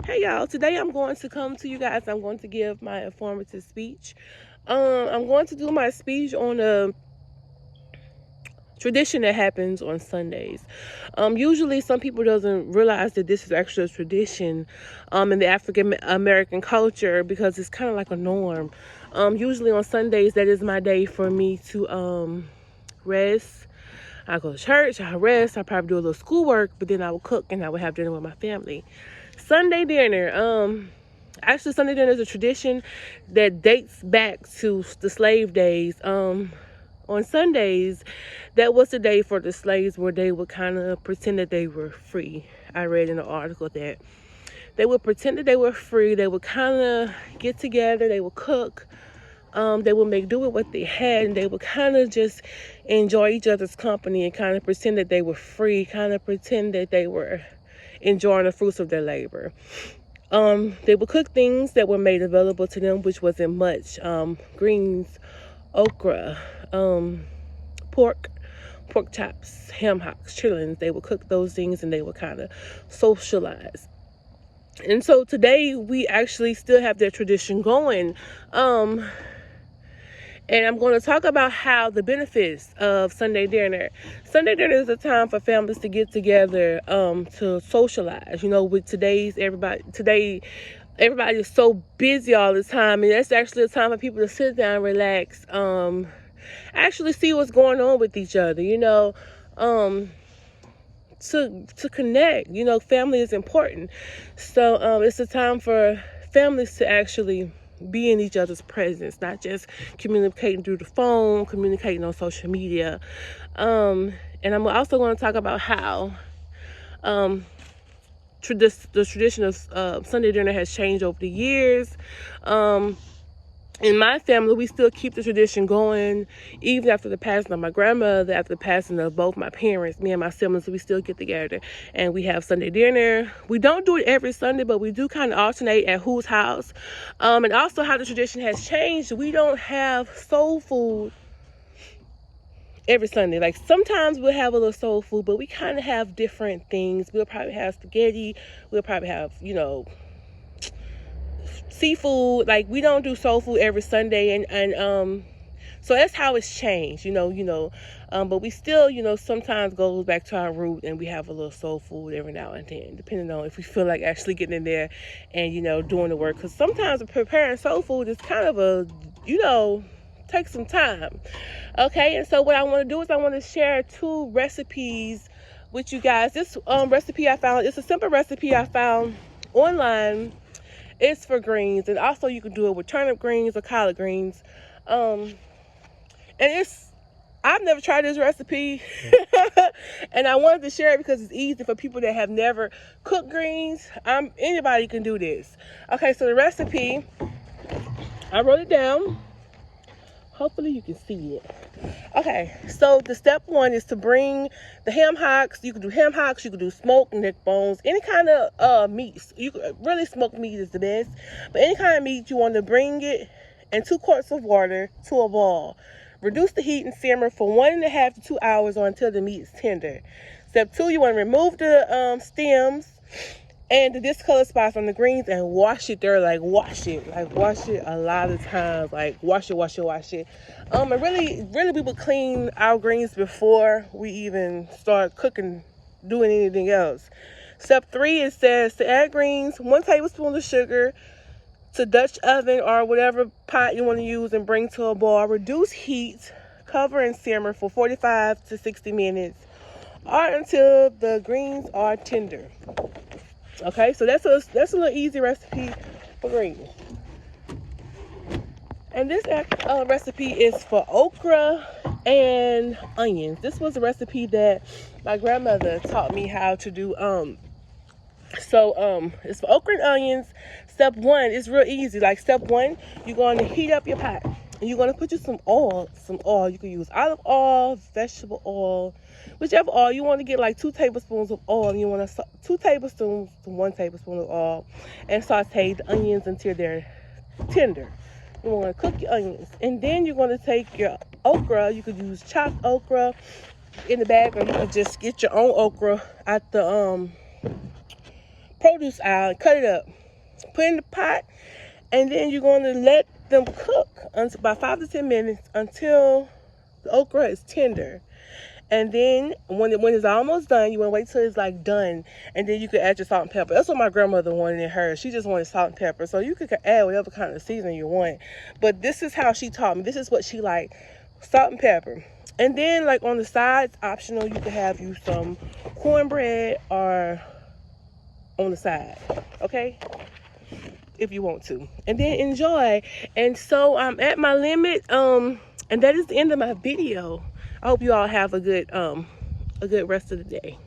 Hey y'all, today I'm going to come to you guys. I'm going to give my informative speech. I'm going to do my speech on a tradition that happens on Sundays. Usually some people doesn't realize that this is actually a tradition in the African American culture because it's kind of like a norm. Usually on Sundays, that is my day for me to rest. I go to church, I rest, I probably do a little schoolwork, but then I will cook and I will have dinner with my family. Sunday dinner. Actually, Sunday dinner is a tradition that dates back to the slave days. On Sundays, that was the day for the slaves where they would kind of pretend that they were free. I read in an article that they would pretend that they were free. They would kind of get together. They would cook. They would make do with what they had, and they would kind of just enjoy each other's company and kind of pretend that they were free, kind of pretend that they were enjoying the fruits of their labor. They would cook things that were made available to them, which wasn't much. Greens, okra, pork chops, ham hocks, chitlins. They would cook those things and they would kind of socialize. And so today we actually still have that tradition going. And I'm going to talk about how the benefits of Sunday dinner. Sunday dinner is a time for families to get together, to socialize. You know, with everybody is so busy all the time, and that's actually a time for people to sit down, relax, actually see what's going on with each other. You know, to connect. You know, family is important, so it's a time for families to actually be in each other's presence, not just communicating through the phone, communicating on social media. And I'm also going to talk about how the tradition of Sunday dinner has changed over the years. In my family, we still keep the tradition going, even after the passing of my grandmother, after the passing of both my parents. Me and my siblings, we still get together and we have Sunday dinner. We don't do it every Sunday, but we do kind of alternate at whose house. And also how the tradition has changed. We don't have soul food every Sunday. Like sometimes we'll have a little soul food, but we kind of have different things. We'll probably have spaghetti. We'll probably have, seafood. Like we don't do soul food every Sunday, and so that's how it's changed, but we still, sometimes goes back to our root, and we have a little soul food every now and then, depending on if we feel like actually getting in there and doing the work, because sometimes preparing soul food is kind of takes some time. Okay, and so what I want to do is I want to share 2 recipes with you guys. This recipe I found, it's a simple recipe I found online. It's for greens, and also you can do it with turnip greens or collard greens. And I've never tried this recipe, and I wanted to share it because it's easy for people that have never cooked greens. Anybody can do this. Okay, so the recipe, I wrote it down. Hopefully you can see it. Okay, so the step 1 is to bring the ham hocks. You can do ham hocks, you can do smoked neck bones, any kind of meats. Really smoked meat is the best, but any kind of meat, you want to bring it, and 2 quarts of water to a boil. Reduce the heat and simmer for 1.5 to 2 hours or until the meat is tender. Step 2, you want to remove the stems and the discolored spots on the greens and wash it wash it a lot of times, wash it. And really we would clean our greens before we even start cooking, doing anything else. Step 3, it says to add greens, 1 tablespoon of sugar to Dutch oven or whatever pot you want to use, and bring to a boil. Reduce heat, cover and simmer for 45 to 60 minutes or until the greens are tender. Okay, so that's a little easy recipe for greens. And this recipe is for okra and onions. This was a recipe that my grandmother taught me how to do. It's for okra and onions. Step 1 is real easy. Like step 1, you're going to heat up your pot, and you're going to put some oil. You can use olive oil, vegetable oil, whichever oil you want to get, like 2 tablespoons of oil. And you want 2 tablespoons to 1 tablespoon of oil, and saute the onions until they're tender. You want to cook your onions, and then you're going to take your okra. You could use chopped okra in the bag, or you could just get your own okra at the produce aisle and cut it up. Put it in the pot, and then you're going to let them cook until about 5 to 10 minutes until the okra is tender. And then when it's almost done, you want to wait till it's like done, and then you can add your salt and pepper. That's what my grandmother wanted in hers. She just wanted salt and pepper. So you could add whatever kind of seasoning you want. But this is how she taught me. This is what she liked: salt and pepper. And then like on the sides, optional, you could have you some cornbread or on the side, okay, if you want to, and then enjoy. And so I'm at my limit, and that is the end of my video. I hope you all have a good rest of the day.